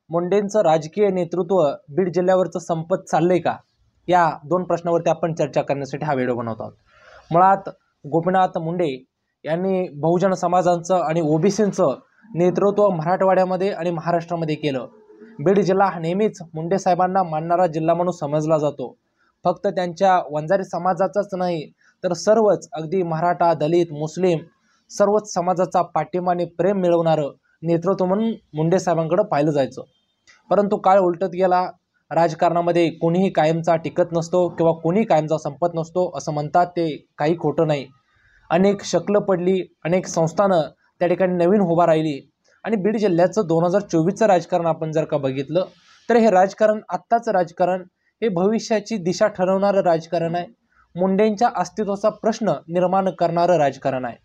मुंडेंचं राजकीय नेतृत्व बीड जिल्ह्यावरचं संपत चाललंय का? या दोन प्रश्नावरती आपण चर्चा करण्यासाठी हा व्हिडिओ बनवत आहोत। मुळात गोपीनाथ मुंडे यांनी बहुजन समाजाचं आणि ओबीसींचं नेतृत्व मराठवाड्यामध्ये आणि महाराष्ट्रामध्ये केलं। बीड जिल्हा हा नेहमीच मुंडे साहेबांना मानणारा जिल्हा म्हणून समजला जातो। फक्त त्यांच्या वंजारी समाजाचाच नाही तर सर्वच अगदी मराठा, दलित, मुस्लिम सर्वच समाजाचा पाठिंबा आणि प्रेम मिळवणारं नेतृत्व म्हणून मुंडे साहेबांकडे पाहिलं जायचं। परंतु काळ उलटत गेला। राजकारणामध्ये कोणीही कायमचा टिकत नसतो किंवा कोणी कायमचा संपत नसतो असं म्हणतात ते काही खोटं नाही। अनेक शकलं पडली, अनेक संस्थानं त्या ठिकाणी नवीन उभा राहिली आणि बीड जिल्ह्याचं 2024चं राजकारण आपण जर का बघितलं तर हे राजकारण आत्ताचं राजकारण हे भविष्याची दिशा ठरवणारं राजकारण आहे। मुंडेंच्या अस्तित्वाचा प्रश्न निर्माण करणारं राजकारण आहे।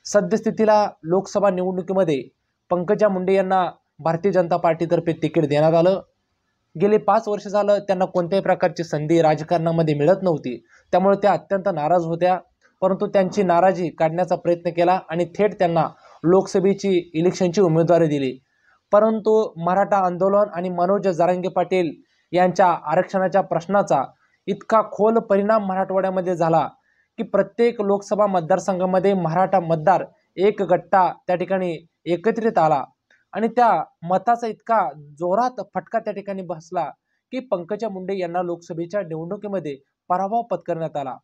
सद्यस्थितीला लोकसभा निवडणुकीमध्ये पंकजा मुंडे यांना भारतीय जनता पार्टीतर्फे तिकीट देण्यात आलं। गेले 5 वर्ष झालं त्यांना कोणत्याही प्रकारची संधी राजकारणामध्ये मिळत नव्हती, त्यामुळे त्या अत्यंत नाराज होत्या। परंतु त्यांची नाराजी काढण्याचा प्रयत्न केला आणि थेट त्यांना लोकसभेची इलेक्शनची उमेदवारी दिली। परंतु मराठा आंदोलन आणि मनोज जरांगे पाटील यांच्या आरक्षणाच्या प्रश्नाचा इतका खोल परिणाम मराठवाड्यामध्ये झाला की प्रत्येक लोकसभा मतदारसंघामध्ये मराठा मतदार एक गट्टा त्या ठिकाणी एकत्रित आला आणि त्या मताचा इतका जोरात फटका त्या ठिकाणी बसला की पंकजा मुंडे यांना लोकसभेच्या निवडणुकीमध्ये पराभव पत्करण्यात आला।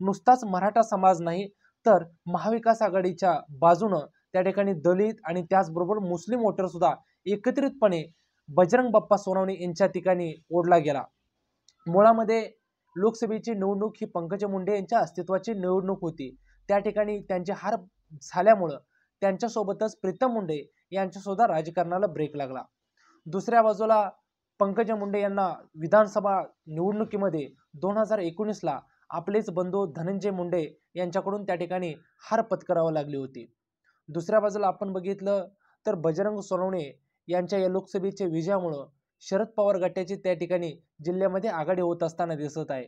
नुसताच मराठा समाज नाही तर महाविकास आघाडीच्या बाजूनं त्या ठिकाणी दलित आणि त्याचबरोबर मुस्लिम वोटर सुद्धा एकत्रितपणे बजरंग बाप्पा सोनवणे यांच्या ठिकाणी ओढला गेला। मुळामध्ये लोकसभेची निवडणूक ही पंकजा मुंडे यांच्या अस्तित्वाची निवडणूक होती। त्या ठिकाणी त्यांची हार झाल्यामुळं त्यांच्यासोबतच प्रीतम मुंडे यांच्या सुद्धा राजकारणाला ब्रेक लागला। दुसऱ्या बाजूला पंकजा मुंडे यांना विधानसभा निवडणुकीमध्ये 2019ला आपलेच बंधू धनंजय मुंडे यांच्याकडून त्या ठिकाणी हार पत्करावी लागली होती। दुसऱ्या बाजूला आपण बघितलं तर बजरंग सोनवणे यांच्या या लोकसभेच्या विजयामुळं शरद पवार गटाची त्या ठिकाणी जिल्ह्यामध्ये आघाडी होत असताना दिसत आहे।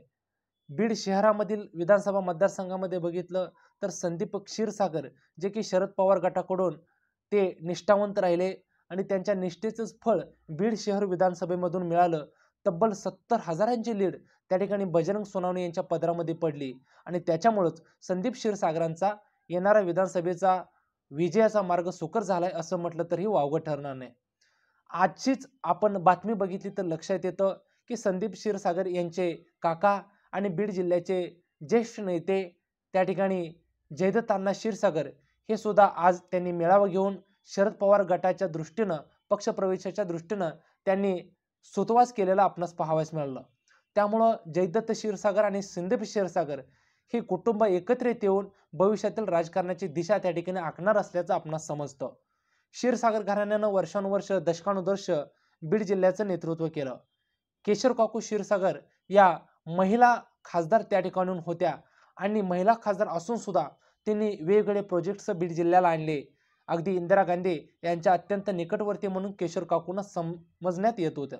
बीड शहरामधील विधानसभा मतदारसंघामध्ये बघितलं तर संदीप क्षीरसागर जे की शरद पवार गटाकडून ते निष्ठावंत राहिले आणि त्यांच्या निष्ठेचंच फळ बीड शहर विधानसभेमधून मिळालं। तब्बल 70,000ची लीड त्या ठिकाणी बजरंग सोनवणे यांच्या पदरामध्ये पडली आणि त्याच्यामुळेच संदीप क्षीरसागरांचा येणाऱ्या विधानसभेचा विजयाचा मार्ग सुकर झालाय असं म्हटलं तरी वावगं ठरणार नाही। आजचीच आपण बातमी बघितली तर लक्षात येतं की संदीप क्षीरसागर यांचे काका आणि बीड जिल्ह्याचे ज्येष्ठ नेते त्या ठिकाणी जयदत्त अण्णा क्षीरसागर हे सुद्धा आज त्यांनी मेळावा घेऊन शरद पवार गटाच्या दृष्टीनं पक्षप्रवेशाच्या दृष्टीनं त्यांनी सुतवास केलेला आपणास पाहावयास मिळालं। त्यामुळं जयदत्त क्षीरसागर आणि संदीप क्षीरसागर ही कुटुंब एकत्रित येऊन भविष्यातील राजकारणाची दिशा त्या ठिकाणी आखणार असल्याचं आपणास समजतं। क्षीरसागर घराण्यानं वर्षानुवर्ष दशकानुदर्श बीड जिल्ह्याचं नेतृत्व केलं। केशर काकू क्षीरसागर या महिला खासदार त्या ठिकाणून होत्या आणि महिला खासदार असून सुद्धा त्यांनी वेगवेगळे प्रोजेक्ट्स बीड जिल्ह्याला आणले। अगदी इंदिरा गांधी यांच्या अत्यंत निकटवर्ती म्हणून केशर काकूंना समजण्यात येत होतं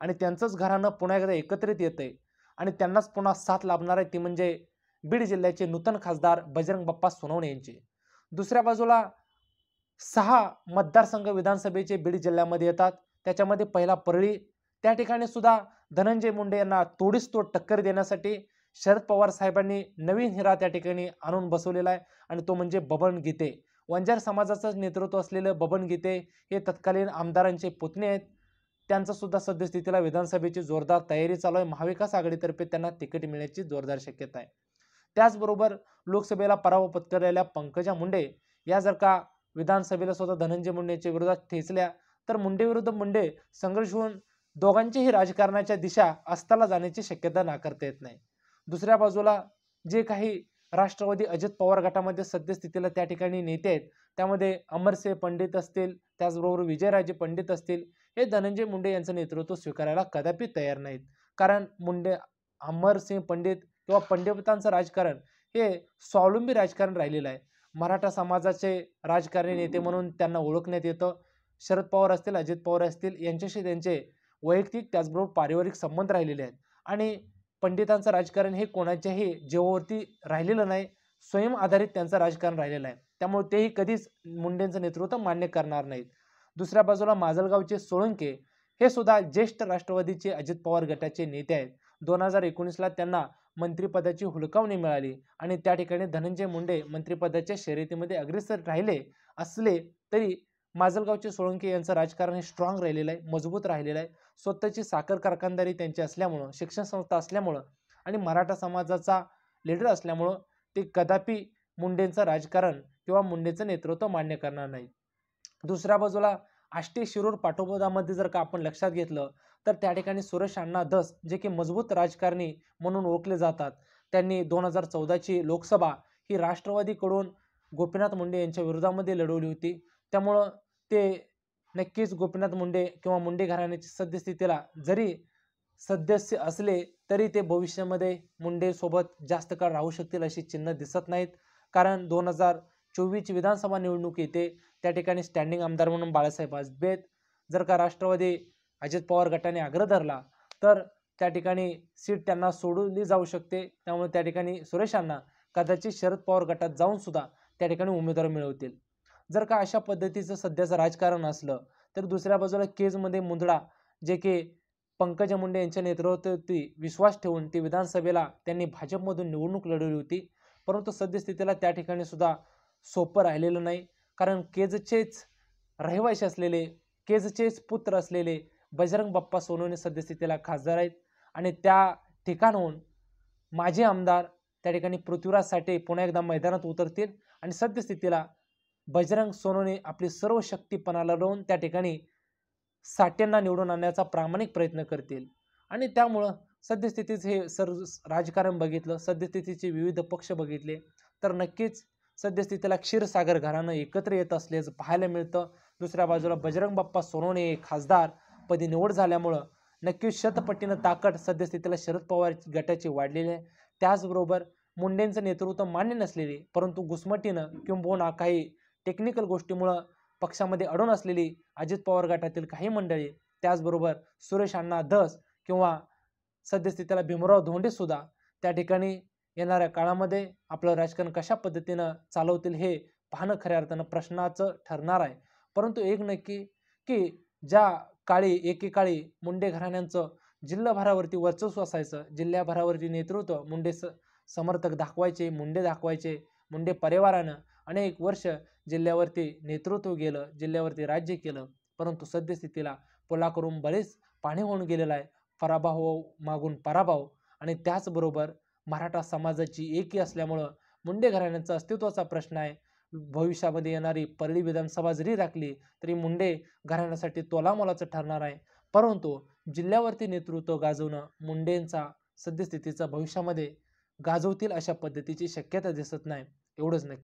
आणि त्यांचंच घराणं पुन्हा एकदा एकत्रित येतंय आणि त्यांनाच पुन्हा साथ लाभणार आहे ती म्हणजे बीड जिल्ह्याचे नूतन खासदार बजरंग बाप्पा सोनवणे यांचे। दुसऱ्या बाजूला 6 मतदारसंघ विधानसभेचे बीड जिल्ह्यामध्ये येतात। त्याच्यामध्ये पहिला परळी, त्या ठिकाणी सुद्धा धनंजय मुंडे यांना तोडीस तोड टक्कर देण्यासाठी शरद पवार साहेबांनी नवीन हिरा त्या ठिकाणी आणून बसवलेला आहे आणि तो म्हणजे बबन गीते। वंजारी समाजाचं नेतृत्व असलेलं बबन गीते हे तत्कालीन आमदारांचे पुतणे आहेत। त्यांचं सुद्धा सद्यस्थितीला विधानसभेची जोरदार तयारी चालू आहे। महाविकास आघाडीतर्फे त्यांना तिकीट मिळण्याची जोरदार शक्यता आहे। त्याचबरोबर लोकसभेला पराभव पत्करलेल्या पंकजा मुंडे या जर का विधानसभेला सुद्धा धनंजय मुंडेंच्या विरोधात ठेचल्या तर मुंडे विरुद्ध मुंडे संघर्ष होऊन दोघांचीही राजकारणाच्या दिशा अस्ताला जाण्याची शक्यता नाकारता येत नाही। दुसऱ्या बाजूला जे काही राष्ट्रवादी अजित पवार गटामध्ये सद्यस्थितीला त्या ठिकाणी नेते आहेत त्यामध्ये अमरसिंह पंडित असतील, त्याचबरोबर विजयराजे पंडित असतील, हे धनंजय मुंडे यांचं नेतृत्व स्वीकारायला कदापि तयार नाहीत। कारण अमरसिंह पंडित किंवा पंडितांचं राजकारण हे स्वावलंबी राजकारण राहिलेलं आहे। मराठा समाजाचे राजकारणी नेते म्हणून त्यांना ओळखण्यात येतं। शरद पवार असतील, अजित पवार असतील यांच्याशी त्यांचे वैयक्तिक त्याचबरोबर पारिवारिक संबंध राहिलेले आहेत आणि पंडितांचं राजकारण हे कोणाच्याही जीवावरती राहिलेलं नाही, स्वयं आधारित त्यांचं राजकारण राहिलेलं आहे। त्यामुळे तेही कधीच मुंडेंचं नेतृत्व मान्य करणार नाहीत। दुसऱ्या बाजूला माजलगावचे सोळंके हे सुद्धा ज्येष्ठ राष्ट्रवादीचे अजित पवार गटाचे नेते आहेत. 2019ला त्यांना मंत्रिपदाची हुलकावणी मिळाली आणि त्या ठिकाणी धनंजय मुंडे मंत्रिपदाच्या शर्यतीमध्ये अग्रेसर राहिले असले तरी माजलगावचे सोळंके यांचं राजकारण हे स्ट्रॉंग राहिलेलं आहे, मजबूत राहिलेलं आहे. स्वतःची साखर कारखानदारी त्यांची असल्यामुळं, शिक्षण संस्था असल्यामुळं आणि मराठा समाजाचा लीडर असल्यामुळं ते कदापि मुंडेंचं राजकारण किंवा मुंडेंचं नेतृत्व मान्य करणार नाही. दुसऱ्या बाजूला आष्टी शिरूर पाटोदामध्ये जर का आपण लक्षात घेतलं तर त्या ठिकाणी सुरेश अण्णा धस जे की मजबूत राजकारणी म्हणून ओळखले जातात. त्यांनी 2014ची लोकसभा ही राष्ट्रवादीकडून गोपीनाथ मुंडे यांच्या विरोधामध्ये लढवली होती. त्यामुळं ते नक्कीच गोपीनाथ मुंडे किंवा मुंडे घराण्याची सद्यस्थितीला जरी सदस्य असले तरी ते भविष्यामध्ये मुंडे सोबत जास्त काळ राहू शकतील अशी चिन्ह दिसत नाहीत. कारण 2024ची विधानसभा निवडणूक येते, त्या ठिकाणी स्टँडिंग आमदार म्हणून बाळासाहेब आजबेत जर का राष्ट्रवादी अजित पवार गटाने आग्रह धरला तर त्या ठिकाणी सीट त्यांना सोडली जाऊ शकते. त्यामुळे त्या ठिकाणी सुरेशांना कदाचित शरद पवार गटात जाऊन सुद्धा त्या ठिकाणी उमेदवार मिळवतील. जर का अशा पद्धतीचं सध्याचं राजकारण असलं तर दुसऱ्या बाजूला केजमध्ये मुंदडा जे की पंकजा मुंडे यांच्या नेतृत्वावरती विश्वास ठेवून ती विधानसभेला त्यांनी भाजपमधून निवडणूक लढवली होती. परंतु सद्यस्थितीला त्या ठिकाणी सुद्धा सोपं राहिलेलं नाही. कारण केजचेच रहिवासी असलेले, केजचेच पुत्र असलेले बजरंग बाप्पा सोनवणे सद्यस्थितीला खासदार आहेत आणि त्या ठिकाणाहून माजी आमदार त्या ठिकाणी पृथ्वीराज साठे पुन्हा एकदा मैदानात उतरतील आणि सद्यस्थितीला बजरंग सोनवणे आपली सर्व शक्ती पणाला लावून त्या ठिकाणी साठेंना निवडून आणण्याचा प्रामाणिक प्रयत्न करतील. आणि त्यामुळं सद्यस्थितीचं हे सर्व राजकारण बघितलं, सद्यस्थितीचे विविध पक्ष बघितले तर नक्कीच सद्यस्थितीला क्षीरसागर घराणं एकत्र येत असल्याचं पाहायला मिळतं. दुसऱ्या बाजूला बजरंग बाप्पा सोनवणे खासदारपदी निवड झाल्यामुळं नक्कीच शतपटीनं ताकद सद्यस्थितीला शरद पवार गटाची वाढलेली आहे. त्याचबरोबर मुंडेंचं नेतृत्व मान्य नसलेली परंतु घुसमटीनं किंबहुना काही टेक्निकल गोष्टीमुळं पक्षामध्ये अडून असलेली अजित पवार गटातील काही मंडळी, त्याचबरोबर सुरेश अण्णा धस किंवा सद्यस्थितीला भीमराव धोंडे सुद्धा त्या ठिकाणी येणाऱ्या काळामध्ये आपलं राजकारण कशा पद्धतीनं चालवतील हे पाहणं खऱ्या अर्थानं प्रश्नाचं ठरणार आहे. परंतु एक नक्की की ज्या काळी एकेकाळी मुंडे घराण्यांचं जिल्हाभरावरती वर्चस्व असायचं, जिल्ह्याभरावरती नेतृत्व मुंडे समर्थक दाखवायचे, मुंडे दाखवायचे, मुंडे परिवारानं अनेक वर्ष जिल्ह्यावरती नेतृत्व केलं, जिल्ह्यावरती राज्य केलं. परंतु सद्यस्थितीला पुलाकरून बरेच पाणी होऊन गेलेलं आहे. पराभव मागून पराभव आणि त्याचबरोबर मराठा समाजाची एकी असल्यामुळं मुंडे घराण्याचा अस्तित्वाचा प्रश्न आहे. भविष्यामध्ये येणारी परळी विधानसभा जरी राखली तरी मुंडे घराण्यासाठी तोलामोलाचं ठरणार आहे. परंतु जिल्ह्यावरती नेतृत्व गाजवणं मुंडेंचा सद्यस्थितीचा भविष्यामध्ये गाजवतील अशा पद्धतीची शक्यता दिसत नाही. एवढंच नक्की.